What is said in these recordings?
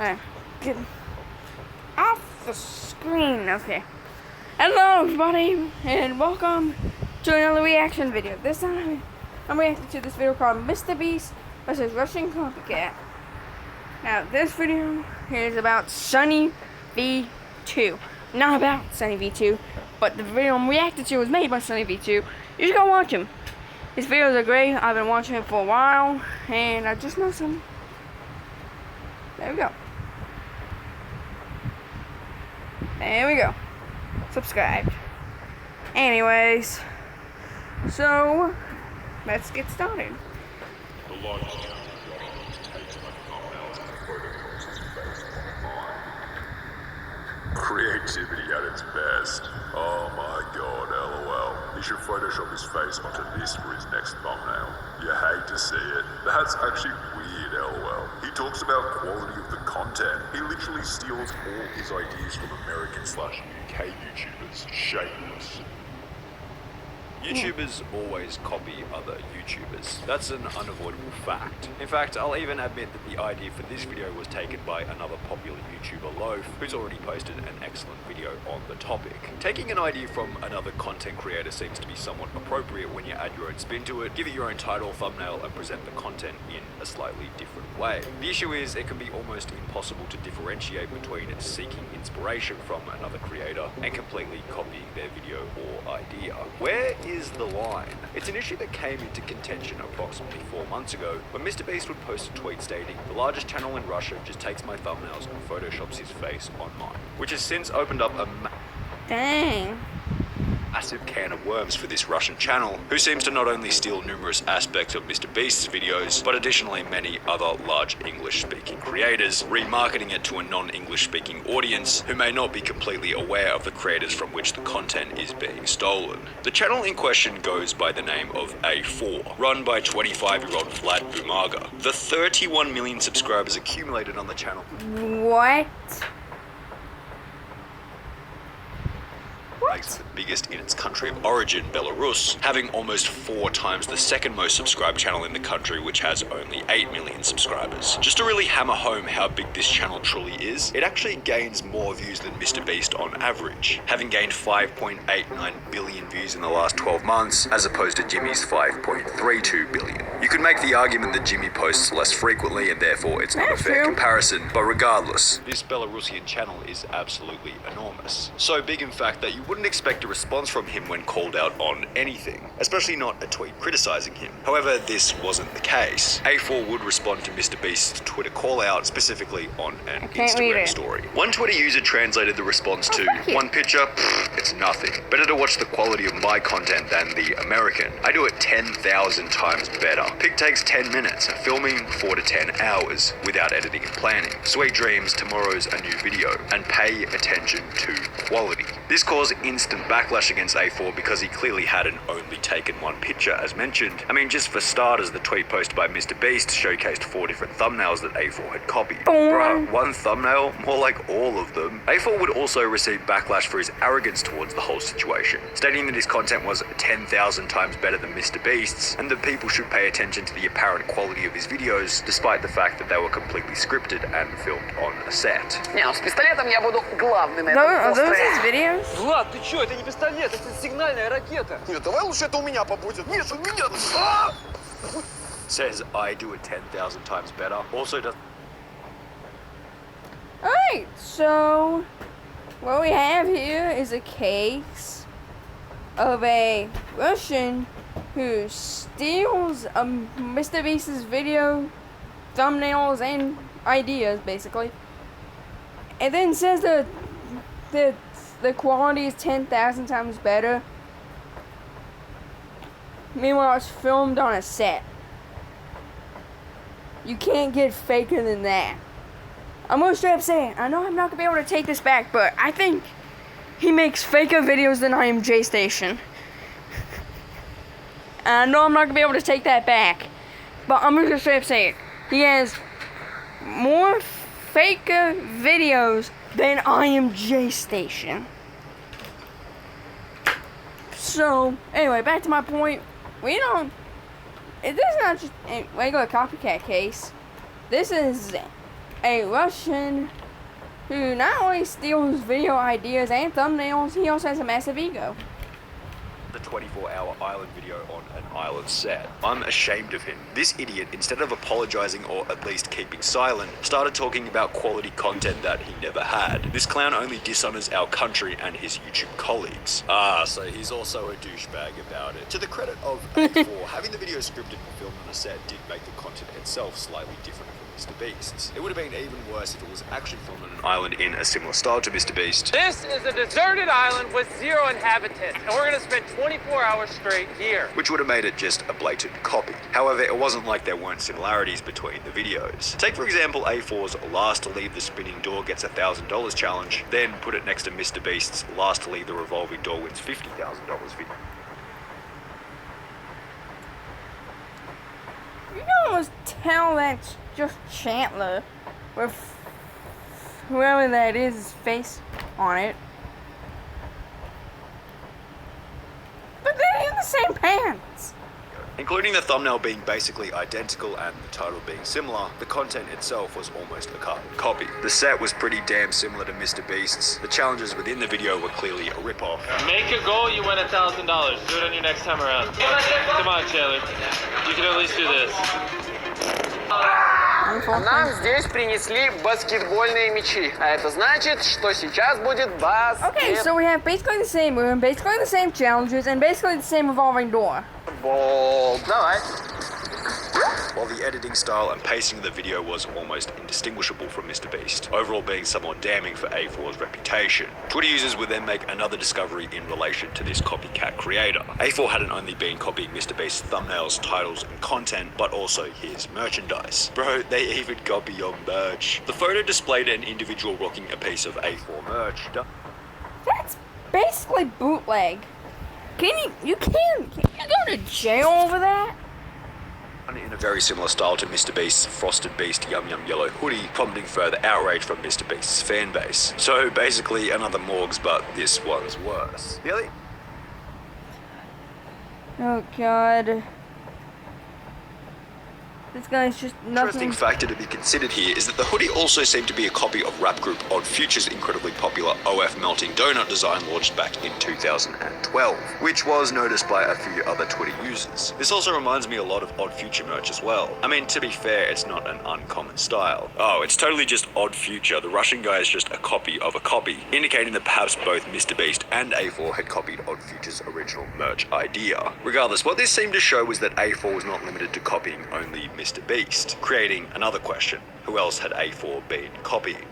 Get off the screen. Okay. Hello, everybody, and welcome to another reaction video. This time, I'm reacting to this video called MrBeast vs. Russian Copycat. Now, this video is about Sunny V2. Not about Sunny V2, but the video I'm reacting to was made by Sunny V2. You should go watch him. His videos are great. I've been watching him for a while, and I just know some. There we go. There we go. Subscribed. Anyways, so let's get started. The largest county government takes my thumbnails and photographs his face online. Creativity at its best. Oh my god, LOL. He should Photoshop his face onto this for his next thumbnail. You hate to see it. That's actually weird, LOL. He talks about quality of the content. He literally steals all his ideas from American/UK YouTubers. Shameless. YouTubers always copy other YouTubers. That's an unavoidable fact. In fact, I'll even admit that the idea for this video was taken by another popular YouTuber, Loaf, who's already posted an excellent video on the topic. Taking an idea from another content creator seems to be somewhat appropriate when you add your own spin to it, give it your own title, thumbnail, and present the content in a slightly different way. The issue is, it can be almost impossible to differentiate between seeking inspiration from another creator and completely copying their video or idea. Where is the line? It's an issue that came into contention approximately 4 months ago when MrBeast would post a tweet stating, "The largest channel in Russia just takes my thumbnails and photoshops his face on mine," which has since opened up a massive can of worms for this Russian channel, who seems to not only steal numerous aspects of MrBeast's videos, but additionally many other large English-speaking creators, remarketing it to a non-English speaking audience who may not be completely aware of the creators from which the content is being stolen. The channel in question goes by the name of A4, run by 25-year-old Vlad Bumaga. The 31 million subscribers accumulated on the channel. What? Makes it the biggest in its country of origin, Belarus, having almost 4 times the second most subscribed channel in the country, which has only 8 million subscribers. Just to really hammer home how big this channel truly is, it actually gains more views than MrBeast on average, having gained 5.89 billion views in the last 12 months, as opposed to Jimmy's 5.32 billion. You could make the argument that Jimmy posts less frequently and therefore it's not a fair comparison, but regardless, this Belarusian channel is absolutely enormous. So big in fact that you wouldn't expect a response from him when called out on anything, especially not a tweet criticizing him. However, this wasn't the case. A4 would respond to MrBeast's Twitter call out, specifically on an Instagram story. One Twitter user translated the response to, "One picture, it's nothing. Better to watch the quality of my content than the American. I do it 10,000 times better. Pic takes 10 minutes, filming 4 to 10 hours, without editing and planning. Sweet dreams, tomorrow's a new video, and pay attention to quality." This caused instant backlash against A4 because he clearly hadn't only taken one picture as mentioned. I mean, just for starters, the tweet posted by MrBeast showcased 4 different thumbnails that A4 had copied. Bruh, one thumbnail? More like all of them. A4 would also receive backlash for his arrogance towards the whole situation, stating that his content was 10,000 times better than MrBeast's, and that people should pay attention to the apparent quality of his videos, despite the fact that they were completely scripted and filmed on a set. Не, ну с пистолетом я буду главным на No, этом are those острове. his videos? Влад, ты чё? Это не пистолет, это сигнальная ракета. Нет, давай лучше это у меня побудет. Нет, у меня. А! Says I do it 10,000 times better. Also does. Alright, so what we have here is a case of a Russian who steals MrBeast's video, thumbnails, and ideas, basically, and then says that the quality is 10,000 times better. Meanwhile, it's filmed on a set. You can't get faker than that. I'm gonna straight up say, I know I'm not gonna be able to take this back, but I think he makes faker videos than I am J Station. And I know I'm not gonna be able to take that back, but I'm gonna straight up say it. He has more faker videos than I am J Station. So, anyway, back to my point. We don't. This is not just a regular copycat case. This is a Russian who not only steals video ideas and thumbnails, he also has a massive ego. The 24-hour island video on an island set. I'm ashamed of him. This idiot, instead of apologizing or at least keeping silent, started talking about quality content that he never had. This clown only dishonors our country and his YouTube colleagues. So he's also a douchebag about it. To the credit of A4, having the video scripted and filmed on a set did make the content itself slightly different from MrBeast's. It would have been even worse if it was actually filmed on an island in a similar style to MrBeast. This is a deserted island with 0 inhabitants, and we're gonna spend 24 hours straight here. Which would have made it just a blatant copy. However, it wasn't like there weren't similarities between the videos. Take for example A4's last to leave the spinning door gets $1,000 challenge, then put it next to MrBeast's last to leave the revolving door wins $50,000 video. You can almost tell that's just Chandler with whoever that is, his face on it. But they're in the same pants. Including the thumbnail being basically identical and the title being similar, the content itself was almost a carbon copy. The set was pretty damn similar to MrBeast's. The challenges within the video were clearly a rip-off. Make a goal, you win $1,000. Do it on your next time around. Come on, Chandler. You can at least do this. Нам здесь принесли баскетбольные мячи. А это значит, что сейчас будет Okay, so we have basically the same room, basically the same challenges, and basically the same revolving door. баскетбол. Давай. While the editing style and pacing of the video was almost indistinguishable from MrBeast, overall being somewhat damning for A4's reputation. Twitter users would then make another discovery in relation to this copycat creator. A4 hadn't only been copying MrBeast's thumbnails, titles, and content, but also his merchandise. Bro, they even copy your merch. The photo displayed an individual rocking a piece of A4 merch. That's basically bootleg. You can't go to jail over that? In a very similar style to MrBeast's Frosted Beast Yum Yum Yellow hoodie, prompting further outrage from MrBeast's fan base. So basically another Morgs, but this one's worse. Really? Oh god. This guy's just nothing. Interesting factor to be considered here is that the hoodie also seemed to be a copy of rap group Odd Future's incredibly popular OF Melting Donut design launched back in 2012, which was noticed by a few other Twitter users. This also reminds me a lot of Odd Future merch as well. I mean, to be fair, it's not an uncommon style. Oh, it's totally just Odd Future. The Russian guy is just a copy of a copy, indicating that perhaps both MrBeast and A4 had copied Odd Future's original merch idea. Regardless, what this seemed to show was that A4 was not limited to copying only MrBeast, creating another question: who else had A4 been copying?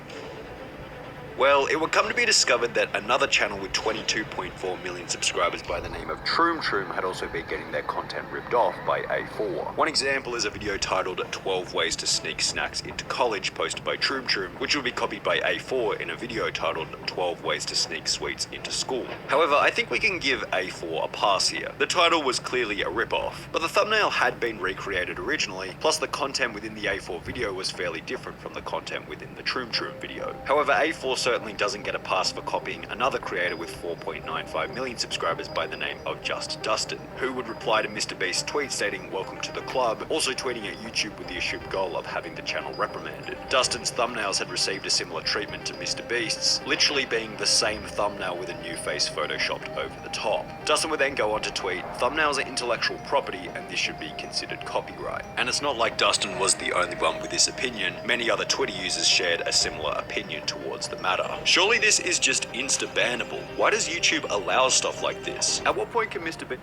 Well, it would come to be discovered that another channel with 22.4 million subscribers by the name of Troom had also been getting their content ripped off by A4. One example is a video titled 12 Ways to Sneak Snacks into College posted by Troom, which would be copied by A4 in a video titled 12 Ways to Sneak Sweets into School. However, I think we can give A4 a pass here. The title was clearly a rip-off, but the thumbnail had been recreated originally, plus the content within the A4 video was fairly different from the content within the Troom video. However, A4 certainly doesn't get a pass for copying another creator with 4.95 million subscribers by the name of Just Dustin, who would reply to MrBeast's tweet stating "Welcome to the club," also tweeting at YouTube with the assumed goal of having the channel reprimanded. Dustin's thumbnails had received a similar treatment to MrBeast's, literally being the same thumbnail with a new face photoshopped over the top. Dustin would then go on to tweet, "Thumbnails are intellectual property and this should be considered copyright." And it's not like Dustin was the only one with this opinion. Many other Twitter users shared a similar opinion towards the matter. Surely this is just insta-bannable. Why does YouTube allow stuff like this? At what point can MrBeast...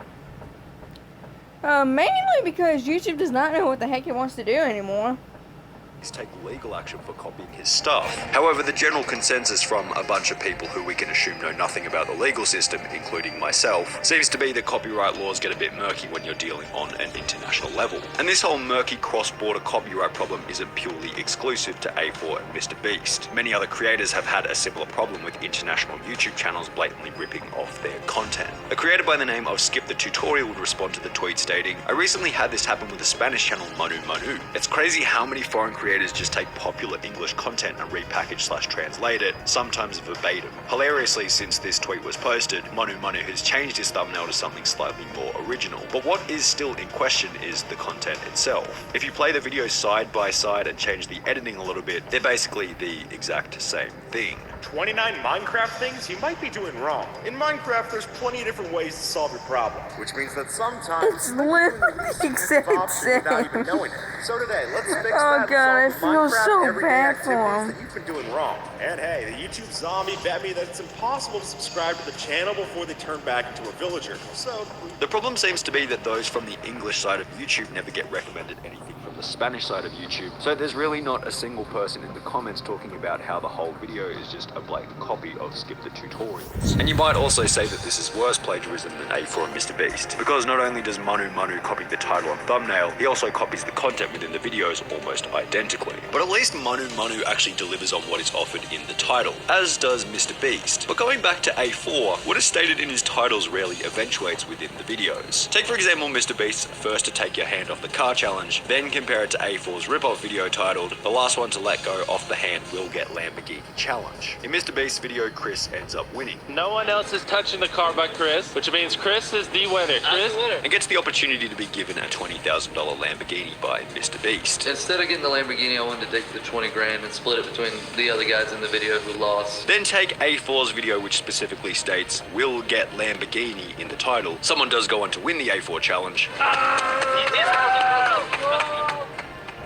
Mainly because YouTube does not know what the heck it wants to do anymore. take legal action for copying his stuff. However, the general consensus from a bunch of people who we can assume know nothing about the legal system, including myself, seems to be that copyright laws get a bit murky when you're dealing on an international level. And this whole murky cross-border copyright problem isn't purely exclusive to A4 and MrBeast. Many other creators have had a similar problem with international YouTube channels blatantly ripping off their content. A creator by the name of Skip the Tutorial would respond to the tweet stating, "I recently had this happen with the Spanish channel Manu Manu. It's crazy how many foreign creators creators just take popular English content and repackage/translate it, sometimes verbatim. Hilariously, since this tweet was posted, Manu has changed his thumbnail to something slightly more original. But what is still in question is the content itself. If you play the videos side by side and change the editing a little bit, they're basically the exact same thing. 29 Minecraft things you might be doing wrong. In Minecraft, there's plenty of different ways to solve your problem, which means that sometimes It's literally the exact without even same. knowing it. So today, let's fix Oh that God, I and solve the feel Minecraft so everyday bad for activities him. that you've been doing wrong. And hey, the YouTube zombie bet me that it's impossible to subscribe to the channel before they turn back into a villager. So The problem seems to be that those from the English side of YouTube never get recommended anything from the Spanish side of YouTube. So there's really not a single person in the comments talking about how the whole video is just a blatant copy of Skip the Tutorials. And you might also say that this is worse plagiarism than A4 and MrBeast, because not only does Manu copy the title and thumbnail, he also copies the content within the videos almost identically. But at least Manu actually delivers on what is offered in the title, as does MrBeast. But going back to A4, what is stated in his titles rarely eventuates within the videos. Take for example MrBeast's First to Take Your Hand Off the Car challenge, then compare it to A4's rip-off video titled The Last One to Let Go Off the Hand Will Get Lamborghini Challenge. In MrBeast's video, Chris ends up winning. No one else is touching the car but Chris, which means Chris is the winner. Chris, And gets the opportunity to be given a $20,000 Lamborghini by MrBeast. Instead of getting the Lamborghini, I wanted to take the 20 grand and split it between the other guys in the video who lost. Then take A4's video, which specifically states will get Lamborghini in the title. Someone does go on to win the A4 challenge.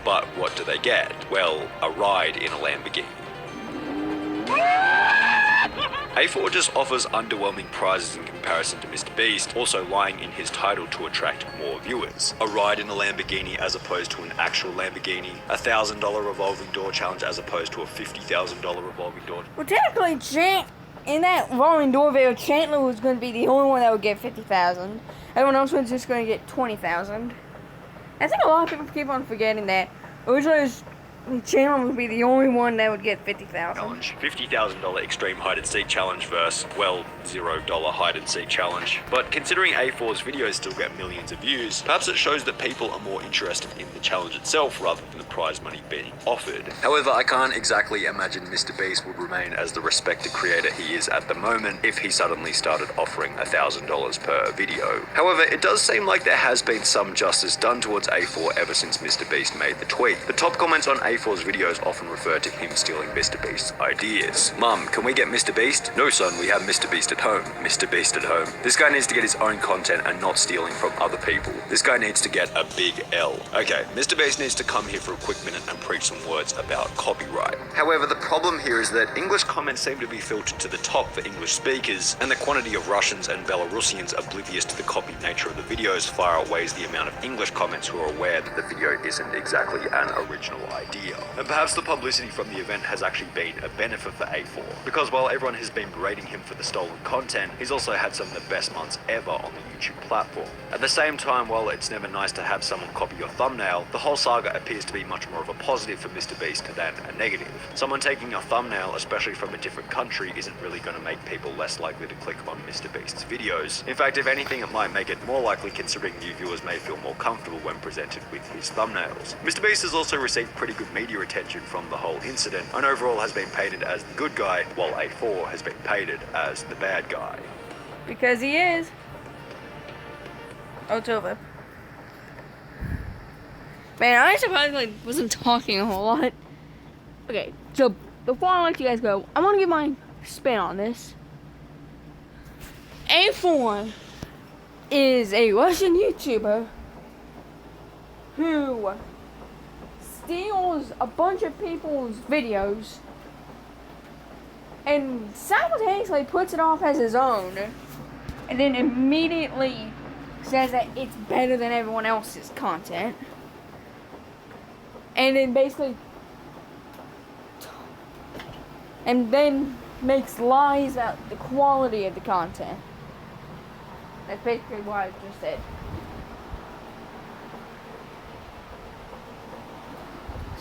But what do they get? Well, a ride in a Lamborghini. A4 just offers underwhelming prizes in comparison to MrBeast, also lying in his title to attract more viewers. A ride in a Lamborghini as opposed to an actual Lamborghini, a $1,000 revolving door challenge as opposed to a $50,000 revolving door. Well, technically, in that rolling door video, Chandler was going to be the only one that would get 50,000. Everyone else was just going to get 20,000. I think a lot of people keep on forgetting that. Originally, Chandler would be the only one that would get 50,000. Challenge. $50,000 extreme hide and seek challenge versus, well, $0 hide and seek challenge. But considering A4's videos still get millions of views, perhaps it shows that people are more interested in the challenge itself rather than the prize money being offered. However, I can't exactly imagine MrBeast would remain as the respected creator he is at the moment if he suddenly started offering $1,000 per video. However, it does seem like there has been some justice done towards A4 ever since MrBeast made the tweet. The top comments on A4's videos often refer to him stealing MrBeast's ideas. Mum, can we get MrBeast? No son, we have MrBeast at home. MrBeast at home. This guy needs to get his own content and not stealing from other people. This guy needs to get a big L. Okay, MrBeast needs to come here for a quick minute and preach some words about copyright. However, the problem here is that English comments seem to be filtered to the top for English speakers, and the quantity of Russians and Belarusians oblivious to the copy nature of the videos far outweighs the amount of English comments who are aware that the video isn't exactly an original idea. And perhaps the publicity from the event has actually been a benefit for A4, because while everyone has been berating him for the stolen content, he's also had some of the best months ever on the YouTube platform. At the same time, while it's never nice to have someone copy your thumbnail, the whole saga appears to be much more of a positive for MrBeast than a negative. Someone taking a thumbnail, especially from a different country, isn't really going to make people less likely to click on MrBeast's videos. In fact, if anything, it might make it more likely, considering new viewers may feel more comfortable when presented with his thumbnails. MrBeast has also received pretty good media attention from the whole incident, and overall has been painted as the good guy, while A4 has been painted as the bad guy. Because he is. Oh, it's over. Man, I surprisingly wasn't talking a whole lot. Okay, so before I let you guys go, I want to give my spin on this. A4 is a Russian YouTuber who steals a bunch of people's videos and simultaneously puts it off as his own, and then immediately says that it's better than everyone else's content, and then basically makes lies about the quality of the content. That's basically what I just said.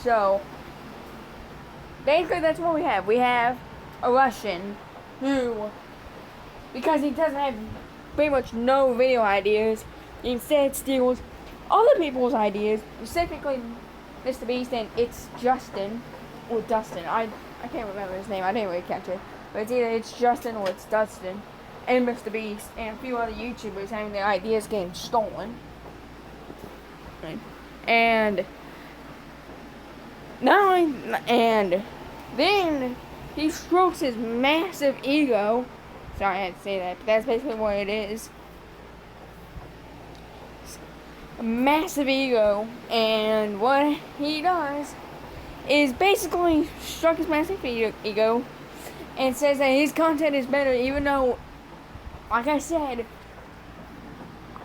So basically that's what we have. We have a Russian who, because he doesn't have pretty much no video ideas, he instead steals other people's ideas, specifically MrBeast and It's Justin or Dustin. I can't remember his name. I didn't really catch it, but it's either It's Justin or It's Dustin, and MrBeast and a few other YouTubers having their ideas getting stolen. Right. And then he strokes his massive ego. Sorry, I had to say that, but that's basically what it is. A massive ego, and what he does is basically struck his massive ego and says that his content is better, even though, like I said,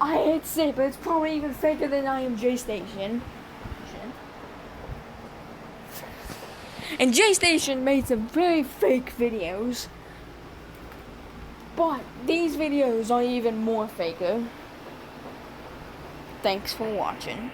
I hate to say it, but it's probably even faker than I Am J Station. And J Station made some very fake videos, but these videos are even more faker. Thanks for watching.